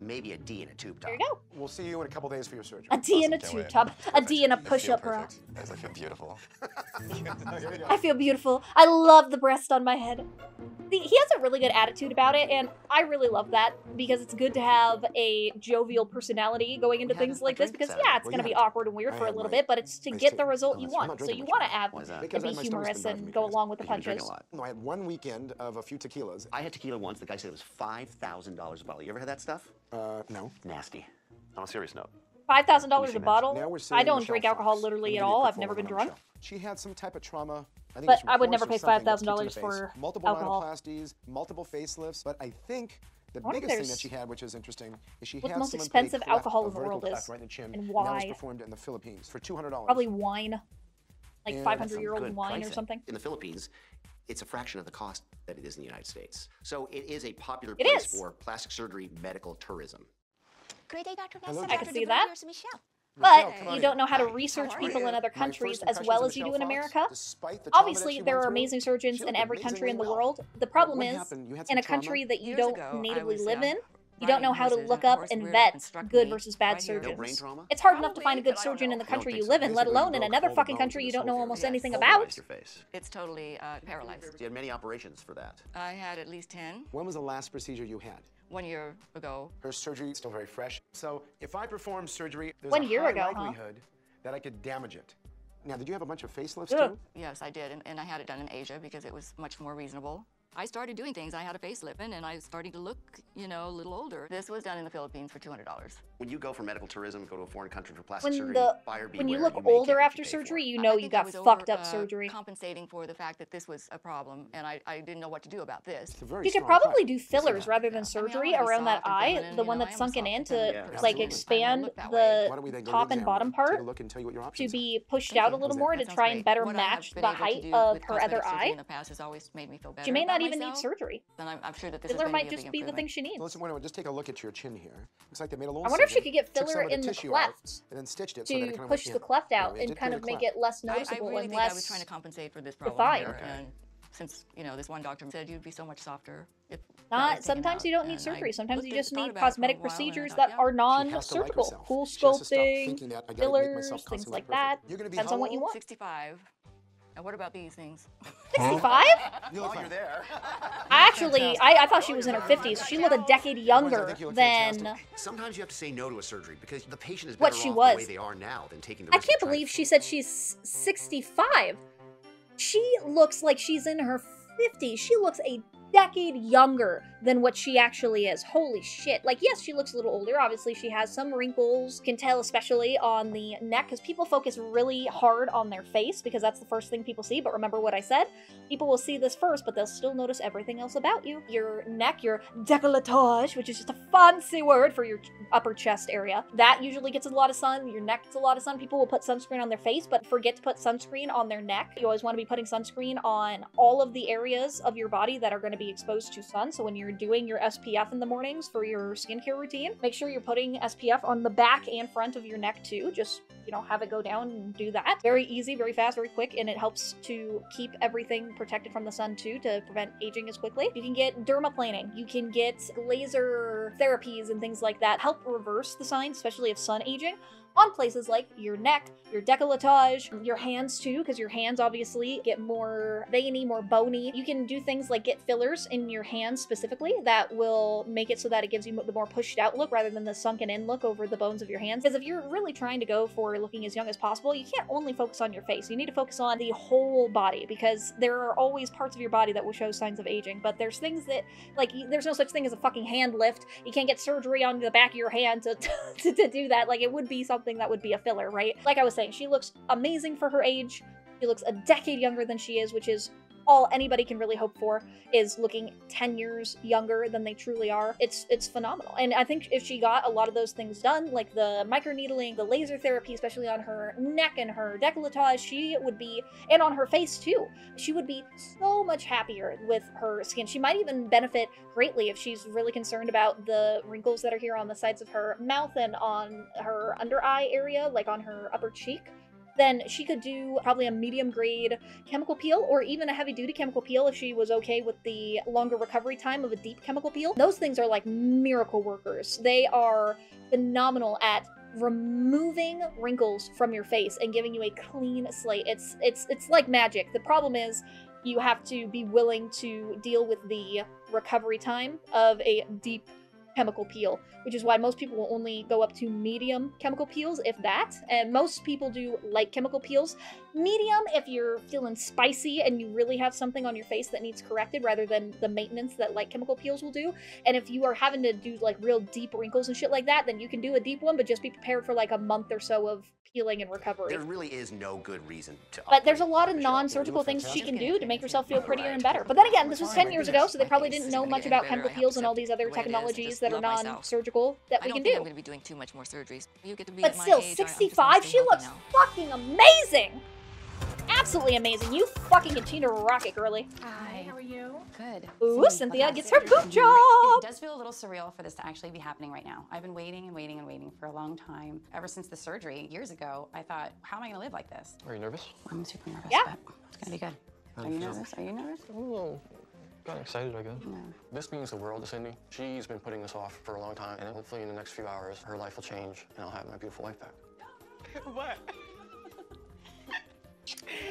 maybe a D in a tube top. There you go. We'll see you in a couple days for your surgery. A D in a Can't tube wait. top. A D in a I feel push-up bra. perfect. Guys, I feel beautiful. I feel beautiful. I love the breast on my head. He has a really good attitude about it, and I really love that because it's good to have a jovial personality going into things like this because, yeah, it's going to be awkward and weird for a little bit, but it's to get the result you want. So you want to have and be humorous and go along with the punches. No, I had one weekend of a few tequilas. I had tequila once. The guy said it was $5,000 a bottle. You ever had that stuff? No. Nasty. On a serious note. $5,000 a bottle? Now we're sitting I on don't the drink shelf, alcohol folks. literally We're at gonna do a all. quick I've never been forward on the drunk. shelf. She had some type of trauma. I think But it's from I would never force pay or something that $5,000 kicked in the face. for multiple alcohol. rhinoplasties, multiple facelifts, but I think the I wonder if biggest thing that there's- she had, which is interesting, is she what had the most someone expensive put a cleft, alcohol a in the vertical world cleft is, right in the chin, and that was why. performed in the Philippines for $200. Probably wine. Like Yeah, 500-year-old Good wine or pricing. something. In the Philippines, it's a fraction of the cost that it is in the United States. So it is a popular It place is. for plastic surgery medical tourism. Great day, Dr. Hello, Nassif. I can Dr. see Dubrow, that. here's Michelle. Michelle, But come on you in. don't know how to Hi. research How are people you? in other My countries first as impressions well of as you do Michelle in Fox, America. despite the trauma that Obviously, she there went are through, amazing surgeons she in looked every country in the amazingly world. well. The problem What is, happened? You had some in a trauma? country that you Years don't ago, I natively was, live in, you don't know how to riding look horses, and a up horse and reared up vet and struck good me versus bad right here. No brain surgeons. trauma? It's hard enough to find a Probably, good but I don't surgeon in know. the I don't country think you so. live in, let Basically, alone in broke another all the fucking bones country in you this don't know whole almost area. anything Yes. about. Paralyzed your face. It's totally paralyzed. You had many operations for that. I had at least 10 When was the last procedure you had? 1 year ago. Her surgery is still very fresh. So if I perform surgery, there's 1 a year high ago, huh? likelihood that I could damage it. Now, did you have a bunch of facelifts Ugh. too? Yes, I did, and I had it done in Asia because it was much more reasonable. I started doing things. I had a facelift, and I started to look, you know, a little older. This was done in the Philippines for $200. When you go for medical tourism, go to a foreign country for plastic When surgery, buyer when you beware, look may get older what after you pay for. surgery, you I know you think I got was fucked over, up surgery. compensating for the fact that this was a problem, and I didn't know what to do about this. It's a very You could strong probably cut. do You see fillers that? rather than I mean, I surgery wanna be around that soft and eye, feminine, the you one know, that's I am a sunken soft in and to feminine person. like Absolutely. expand I look that the way. Why don't we then go top to the and exam bottom room, take part a look and tell you what your to options are. be pushed Thank out you. a little How's more that? to That try sounds and great. better What I have match been the able to height do of with her other cosmetic surgery eye. in the past has always made me feel better. She may about not even need myself, surgery. And I'm sure that this is Filler going to might be a just big be the thing improvement. she needs. Well, listen, wait a minute, just take a look at your chin here. Looks like they made a little I wonder if she incision, could get took filler some of the in the tissue out, cleft and then stitched it so that it to kind of push went the in. cleft Yeah, out it and did kind clear of the make cleft. it less I noticeable really and think I was trying less to compensate for this problem defined. here, and since, you know, this one doctor said you'd be so much softer if that was Not taken sometimes out, you don't need and I surgery. Sometimes you looked at- just thought need about it for a cosmetic while, and I procedures thought, that yeah. are She has to like non-surgical. herself. Cool She has to stop sculpting, thinking that I gotta make myself fillers, things constantly like perfect. that. You're gonna be Depends how on what you old? want. 65. And what about these things? 65? You look fine. there. Actually, I thought she was in her 50s. She looked a decade younger think you look than... fantastic. Sometimes you have to say no to a surgery because the patient is What better she off was. the way they are now than taking the I risk can't of trying believe to- she said she's 65. She looks like she's in her 50s. She looks a decade younger than what she actually is. Holy shit. Like, yes, she looks a little older. Obviously, she has some wrinkles. Can tell especially on the neck because people focus really hard on their face because that's the first thing people see. But remember what I said? People will see this first, but they'll still notice everything else about you. Your neck, your décolletage, which is just a fancy word for your upper chest area. That usually gets a lot of sun. Your neck gets a lot of sun. People will put sunscreen on their face, but forget to put sunscreen on their neck. You always want to be putting sunscreen on all of the areas of your body that are going to be exposed to sun. So when you're doing your SPF in the mornings for your skincare routine, make sure you're putting SPF on the back and front of your neck too. Just, you know, have it go down and do that. Very easy, very fast, very quick, and it helps to keep everything protected from the sun too to prevent aging as quickly. You can get dermaplaning. You can get laser therapies and things like that. Help reverse the signs, especially of sun aging, on places like your neck, your décolletage, your hands too, because your hands obviously get more veiny, more bony. You can do things like get fillers in your hands specifically that will make it so that it gives you the more pushed out look rather than the sunken in look over the bones of your hands. Because if you're really trying to go for looking as young as possible, you can't only focus on your face. You need to focus on the whole body because there are always parts of your body that will show signs of aging. But there's things that, like, there's no such thing as a fucking hand lift. You can't get surgery on the back of your hand to do that. Like, it would be something that would be a filler, right? Like I was saying, she looks amazing for her age. She looks a decade younger than she is, which is all anybody can really hope for, is looking 10 years younger than they truly are. It's phenomenal. And I think if she got a lot of those things done, like the microneedling, the laser therapy, especially on her neck and her décolletage, she would be, and on her face too, she would be so much happier with her skin. She might even benefit greatly if she's really concerned about the wrinkles that are here on the sides of her mouth and on her under eye area, like on her upper cheek. then she could do probably a medium grade chemical peel or even a heavy duty chemical peel if she was okay with the longer recovery time of a deep chemical peel. Those things are like miracle workers. They are phenomenal at removing wrinkles from your face and giving you a clean slate. It's like magic. The problem is you have to be willing to deal with the recovery time of a deep chemical peel, which is why most people will only go up to medium chemical peels, if that. And most people do light chemical peels. Medium if you're feeling spicy and you really have something on your face that needs corrected rather than the maintenance that light chemical peels will do. And if you are having to do like real deep wrinkles and shit like that, then you can do a deep one, but just be prepared for like a month or so of healing and recovery. There really is no good reason to. But there's a lot of non-surgical things she can do to make herself feel prettier and better. But then again, this was 10 years ago, so they probably didn't know much about chemical peels and all these other technologies that are non-surgical that we can do. I'm gonna be doing too much more surgeries. You get to be But at my still, age, I'm just 65, gonna stay she healthy looks now. fucking amazing! Absolutely amazing. You fucking continue to rock it, girly. Hi. How are you? Good. Ooh, Cynthia gets her boob job! It does feel a little surreal for this to actually be happening right now. I've been waiting and waiting and waiting for a long time. Ever since the surgery years ago, I thought, how am I gonna live like this? Are you nervous? I'm super nervous, Yeah. but it's gonna be good. Are you nervous? Are you nervous? I'm a little kind of excited, I guess. This means the world to Cindy. She's been putting this off for a long time, and hopefully in the next few hours, her life will change, and I'll have my beautiful wife back. What?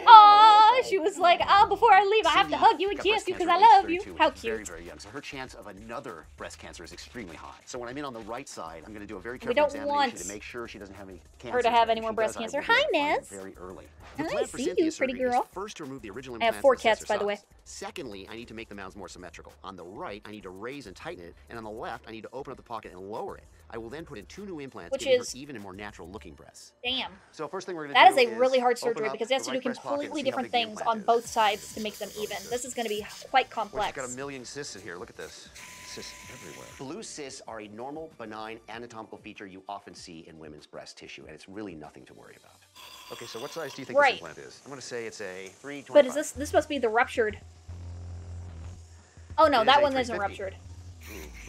Aw, she was like, oh, before I leave, I have to hug you and got kiss breast you because cancer I at love age you. 32, How which is very, cute. very young. So her chance of another breast cancer is extremely high. So when I'm in on the right side, I'm going to do a very We careful don't examination want to make sure she doesn't have any cancer. her to have If any she more does, breast I will cancer. be Hi, able to find it Nez. very early. I The plan for see you, Cynthia's pretty surgery is girl. first to remove the original I have implants 4 with the cats, sister by the way. cells. Secondly, I need to make the mounds more symmetrical. On the right, I need to raise and tighten it, and on the left, I need to open up the pocket and lower it. I will then put in 2 new implants, Which giving is- her even and more natural looking breasts. Damn. So first thing we're going to That do is a really hard open surgery up because it has the to do right breast pocket and completely see how different big the things implant on is. both sides to make them even. This is going to be quite Well, complex. she's got a million cysts in here. Look at this. Cysts everywhere. Blue cysts are a normal, benign anatomical feature you often see in women's breast tissue, and it's really nothing to worry about. Okay, so what size do you think Right. this implant is? I'm going to say it's a 325. But is this must be the ruptured? Oh no, It is that a one isn't 350. ruptured.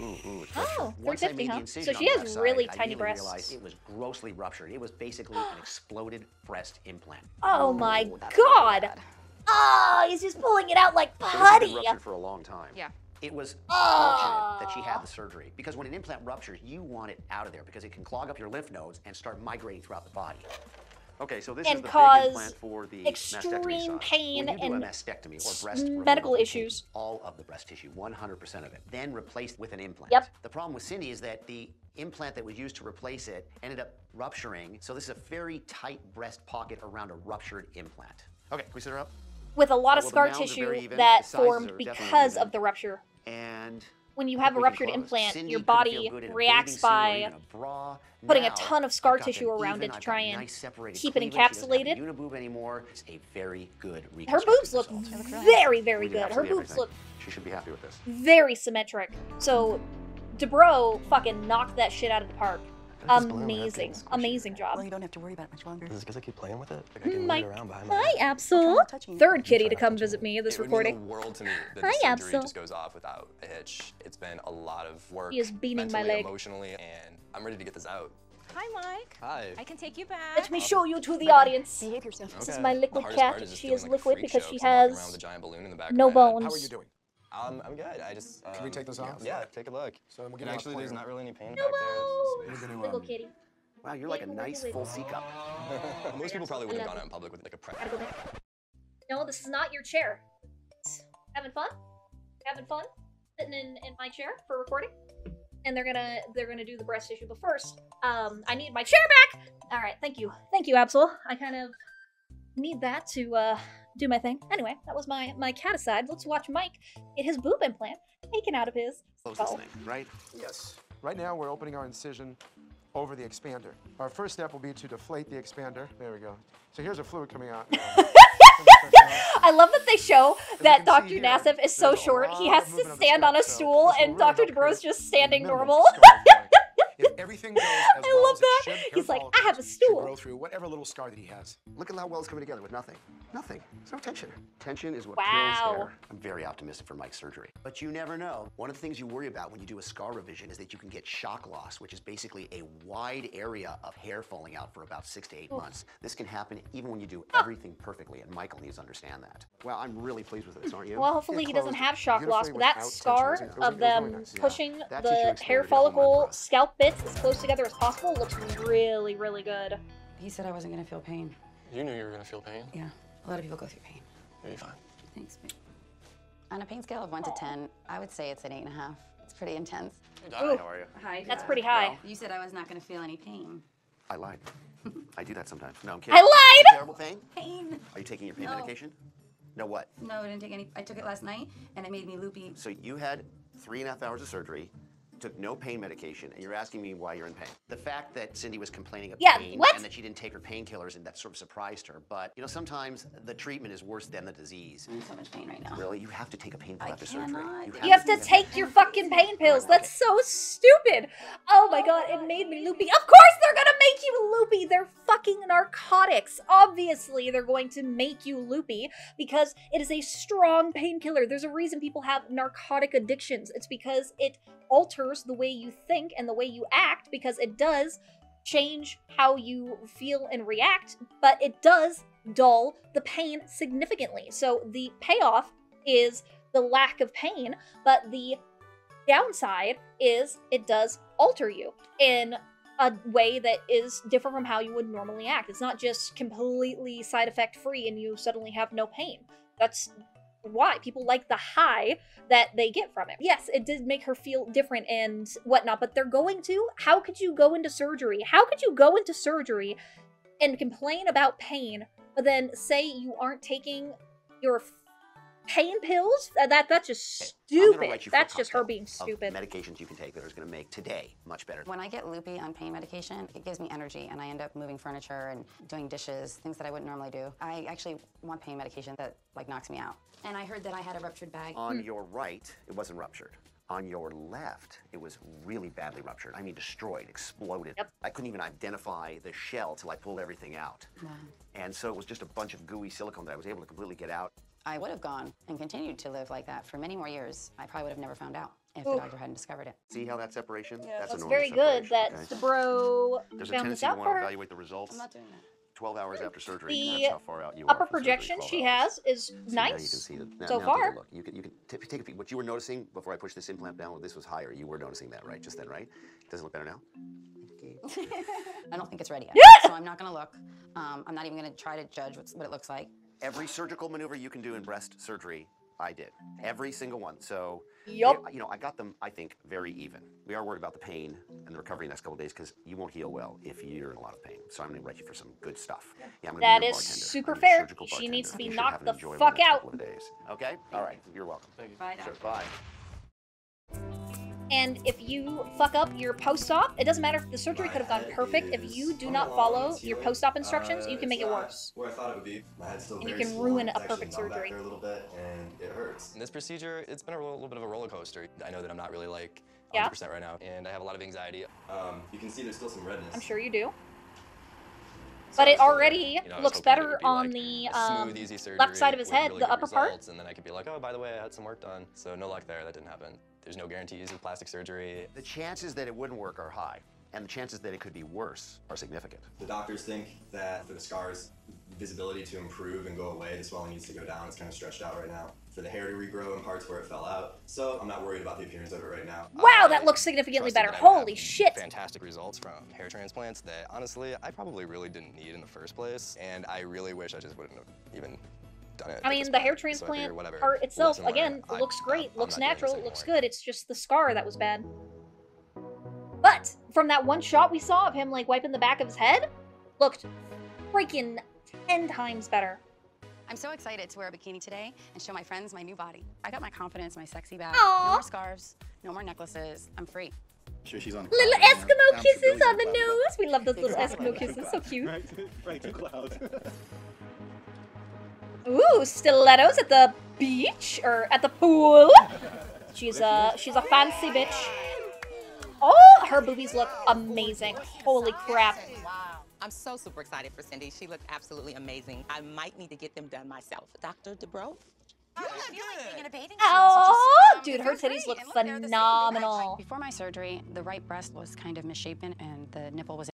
Ooh, it's Oh, ruptured. Once I 350, made the huh? incision So on she the has left side, really I tiny immediately breasts. realized it was grossly ruptured. It was basically an exploded breast implant. Oh my that's really god! bad. Oh, he's just pulling it out like So this has been putty. ruptured for a long time. Yeah. It was Ah. fortunate that she had the surgery because when an implant ruptures, you want it out of there because it can clog up your lymph nodes and start migrating througroughout the body. Okay, so this And is the big cause implant for the extreme mastectomy side. pain when you do and a mastectomy or breast medical removal, you issues. take all of the breast tissue, 100% of it, then replaced with an implant. Yep. The problem with Cindy is that the implant that was used to replace it ended up rupturing, so this is a very tight breast pocket around a ruptured implant. Okay, can we sit her up? With a lot of Well, the scar mounds are tissue very even. that The sizes formed are definitely because even. of the rupture. And When you have a we can ruptured close. implant, Cindy your couldn't body feel good in a reacts bathing suit or by even a bra. putting a Now, ton of scar I've got tissue them around even, it to I've try got and nice separated keep it cleavage. She doesn't have encapsulated. a uniboob anymore. It's a very good Her reconstructed boobs look result. very, very We did good. Her absolutely boobs everything. look She should be happy with this. very symmetric. So, Dubrow fucking knocked that shit out of the park. Amazing. Amazing job. Well, you don't have to worry about it much longer. Is it because I keep playing with it? Like I can My- move it around behind my Hi, head. Absol. not touching it. Third kitty Try to not come touching visit it. me this It would recording. mean the world to me that Hi, the surgery Absol. just goes off without a hitch. It's been a lot of work. He is beaming my mentally, leg. emotionally, and I'm ready to get this out. Hi, Mike. Hi. I can take you back. Let me show you to the audience. Behave yourself. This is Okay. my The liquid hardest cat. part is just She doing, is like, a liquid freak because show she 'cause I'm walking has around with a giant balloon in the back no of my head. bones. How are you doing? I'm good. I just. Can we take those off? Yeah, take a look. So we'll get And out actually, clear. there's not really any pain No back there. bones. It's just- Little kitty. Wow, you're like a nice full C cup. Most people probably would have love gone it. out in public with like a prep. Gotta go back. No, this is not your chair. Having fun? Having fun? Sitting in my chair for recording? And they're gonna do the breast tissue, but first, I need my chair back! Alright, thank you. Thank you, Absol. I kind of need that to do my thing. Anyway, that was my cat aside. Let's watch Mike get his boob implant taken out of his Close this skull. thing, right? Yes. Right now, we're opening our incision over the expander. Our first step will be to deflate the expander. There we go. So here's a fluid coming out now. I love that they show that can Dr. see here, Nassif is so there's a short, he lot has of to movement of the stand on a scalp, so stool, this will and really Dr. help Dubrow's create just standing minimal normal. scar point. If Everything goes as I well love as that. it should. Hair He's like, I follicles have a should stool. grow through whatever little scar that he has. Look at how well it's coming together with nothing. Nothing. There's no tension. Tension is what Wow. kills hair. I'm very optimistic for Mike's surgery. But you never know. One of the things you worry about when you do a scar revision is that you can get shock loss, which is basically a wide area of hair falling out for about 6 to 8 months. This can happen even when you do everything perfectly, and Michael needs to understand that. Well, I'm really pleased with this, aren't you? Well, hopefully he doesn't have shock loss, but that without scar tension. It was of really them nice. pushing That the tissue hair expanded a whole month follicle for us. scalp bits as close together as possible looks really, really good. He said I wasn't gonna feel pain. You knew you were gonna feel pain. Yeah, a lot of people go through pain. You'll be fine. Thanks, babe. On a pain scale of 1 to 10, I would say it's an 8.5. It's pretty intense. Hey, Doc, how are you? Hi. That's pretty high. Well, you said I was not gonna feel any pain. I lied. I do that sometimes. No, I'm kidding. I lied! Terrible pain? Pain? Are you taking your pain No. medication? No what? No, I didn't take any. I took it last night, and it made me loopy. So you had 3.5 hours of surgery, took no pain medication, and you're asking me why you're in pain. The fact that Cindy was complaining of Yeah, pain what? and that she didn't take her painkillers, and that sort of surprised her. But, you know, sometimes the treatment is worse than the disease. I'm in so much pain right now. Really? You have to take a pain pill I after surgery. cannot. You have to take your fucking pain pills. That's so stupid. Oh my god, it made me loopy. Of course they're gonna make you loopy. They're fucking narcotics. Obviously they're going to make you loopy because it is a strong painkiller. There's a reason people have narcotic addictions. It's because it alters the way you think and the way you act, because it does change how you feel and react, but it does dull the pain significantly. So the payoff is the lack of pain, but the downside is it does alter you in a way that is different from how you would normally act. It's not just completely side effect free and you suddenly have no pain. That's why people like the high that they get from it. Yes, it did make her feel different and whatnot, but they're going to. How could you go into surgery? How could you go into surgery and complain about pain, but then say you aren't taking your pain pills? That's just I'm gonna stupid. write you for a That's just her cocktail being of stupid. medications you can take that are going to make today much better. When I get loopy on pain medication, it gives me energy, and I end up moving furniture and doing dishes, things that I wouldn't normally do. I actually want pain medication that, like, knocks me out. And I heard that I had a ruptured bag. On your right, it wasn't ruptured. On your left, it was really badly ruptured. I mean, destroyed, exploded. Yep. I couldn't even identify the shell till I pulled everything out. Wow. And so it was just a bunch of gooey silicone that I was able to completely get out. I would have gone and continued to live like that for many more years. I probably would have never found out if the Oof. doctor hadn't discovered it. See how that separation? That's a It's normal very good separation, that okay? Dubrow There's a found this tendency to out want for to her. evaluate the results I'm not doing that. 12 hours after surgery. The That's how far out you upper are from surgery, projection 12 she hours. has is See, now you can nice see that. Now so take far. a look. You can take a peek. What you were noticing before I pushed this implant down, this was higher. You were noticing that, right? Just then, right? Does it look better now? I don't think it's ready yet, Yeah! so I'm not gonna look. I'm not even gonna try to judge what it looks like. Every surgical maneuver you can do in breast surgery, I did. Every single one. So, Yup. you know, I got them, I think, very even. We are worried about the pain and the recovery next couple of days because you won't heal well if you're in a lot of pain. So I'm going to write you for some good stuff. Yeah, I'm gonna That be your is bartender. super I'm your fair. surgical She needs to bartender. be You should knocked have an the enjoyable fuck next out. couple of days. Okay? All right. You're welcome. Thank you. Bye, Sure. doctor. Bye. And if you fuck up your post-op, it doesn't matter if the surgery could have gone perfect. If you do not follow your post-op instructions, you can make it worse. Where I thought it would be. My head's still And you very can swollen. ruin It's a actually perfect numb back surgery. there a little bit, and it hurts. In this procedure, it's been a little bit of a roller coaster. I know that I'm not really like 100% right now, and I have a lot of anxiety. You can see there's still some redness. I'm sure you do. So But I it was hoping already you know, I was looks hoping that it better would be, on like, the a smooth, easy surgery left side of his with head, really the good upper part. results, and then I could be like, oh, by the way, I had some work done. So no luck there. That didn't happen. There's no guarantees with plastic surgery. The chances that it wouldn't work are high, and the chances that it could be worse are significant. The doctors think that for the scars, visibility to improve and go away, the swelling needs to go down. It's kind of stretched out right now. For the hair to regrow in parts where it fell out. So I'm not worried about the appearance of it right now. Wow, that looks significantly trusted better. that I would Holy have shit. Fantastic results from hair transplants that honestly, I probably really didn't need in the first place. And I really wish I just wouldn't have even done it. I mean, the hair transplant part itself, again, looks great, looks natural, looks good. It's just the scar that was bad. But from that one shot we saw of him, like, wiping the back of his head, looked freaking 10 times better. I'm so excited to wear a bikini today and show my friends my new body. I got my confidence, my sexy back. Aww. No more scarves, no more necklaces. I'm free. Sure, she's on. Little Eskimo kisses on the nose. We love those little Eskimo kisses. So cute. Right, two clouds. Ooh, stilettos at the beach or at the pool. She's a fancy bitch. Oh, her boobies look amazing. Holy crap. Wow. I'm so super excited for Cindy. She looked absolutely amazing. I might need to get them done myself. Dr. Dubrow? Oh, dude, her titties look phenomenal. Before my surgery, the right breast was kind of misshapen and the nipple was.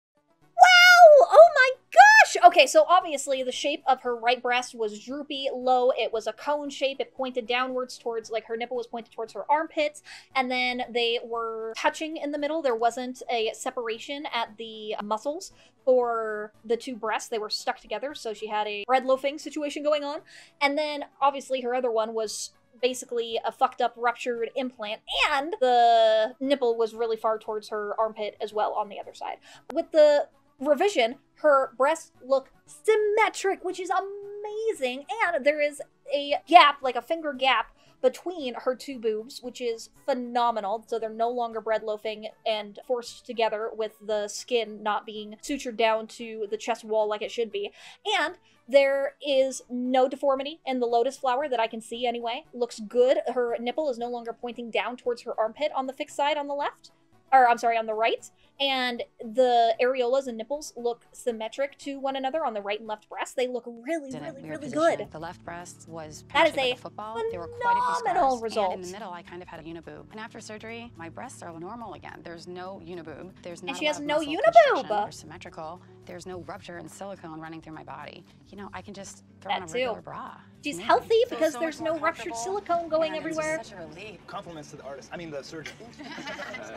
Wow! Oh my gosh! Okay, so obviously the shape of her right breast was droopy, low. It was a cone shape. It pointed downwards towards, like, her nipple was pointed towards her armpits, and then they were touching in the middle. There wasn't a separation at the muscles for the two breasts. They were stuck together, so she had a bread loafing situation going on. And then, obviously, her other one was basically a fucked up ruptured implant, and the nipple was really far towards her armpit as well on the other side. With the revision, her breasts look symmetric, which is amazing, and there is a gap, like a finger gap, between her two boobs, which is phenomenal. So they're no longer bread loafing and forced together with the skin not being sutured down to the chest wall like it should be. And there is no deformity in the lotus flower that I can see anyway. Looks good. Her nipple is no longer pointing down towards her armpit on the fixed side on the left. Or, I'm sorry, on the right. And the areolas and nipples look symmetric to one another on the right and left breast. They look really, really good. The left breast was that is like a football. There were quite a few phenomenal scars. result. And in the middle, I kind of had a uniboob. And after surgery, my breasts are normal again. There's no uniboob. There's not and she a has lot of no muscle uniboob. constriction. They're symmetrical. There's no rupture and silicone running through my body. You know, I can just throw on a regular bra. She's healthy because there's no ruptured silicone going everywhere. Such a relief. Compliments to the artist. I mean, the surgeon.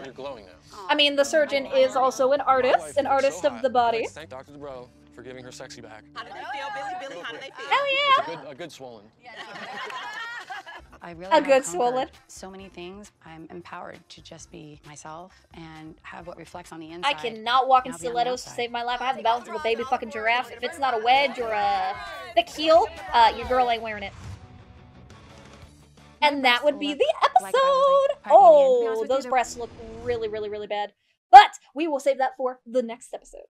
You're glowing now. I mean, the surgeon is also an artist of the body. Thank Dr. Dubrow for giving her sexy back. How did they feel, Billy? How did they feel? Hell yeah! A good swollen. I really A have good conquered swollen. so many things. I'm empowered to just be myself and have what reflects on the inside. I cannot walk in and I'll be on the stilettos to outside. save my life. I have the balance of a baby fucking giraffe. If it's not a wedge or a thick heel, your girl ain't wearing it. And that would be the episode. Oh, those breasts look really, really, really bad. But we will save that for the next episode.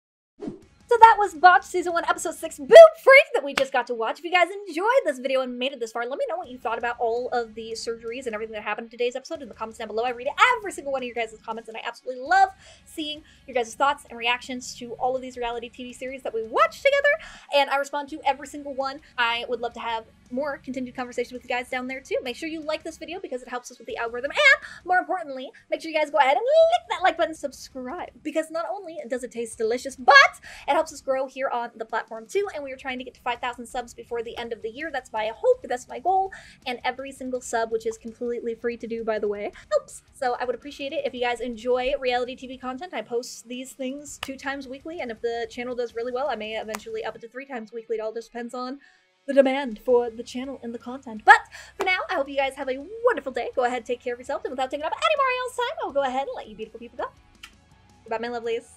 So that was Botched Season 1, Episode 6, Boob Freak, that we just got to watch. If you guys enjoyed this video and made it this far, let me know what you thought about all of the surgeries and everything that happened in today's episode in the comments down below. I read every single one of your guys' comments, and I absolutely love seeing your guys' thoughts and reactions to all of these reality TV series that we watch together, and I respond to every single one. I would love to have more continued conversation with you guys down there too. Make sure you like this video because it helps us with the algorithm, and more importantly, make sure you guys go ahead and click that like button, subscribe, because not only does it taste delicious, but it helps us grow here on the platform too, and we are trying to get to 5,000 subs before the end of the year. That's my hope, that's my goal, and every single sub, which is completely free to do, by the way, helps. So I would appreciate it if you guys enjoy reality TV content. I post these things 2 times weekly, and if the channel does really well, I may eventually up it to 3 times weekly. It all just depends on the demand for the channel and the content. But for now, I hope you guys have a wonderful day. Go ahead, take care of yourself, and without taking up any more of y'all's time, I'll go ahead and let you beautiful people go. Goodbye, my lovelies.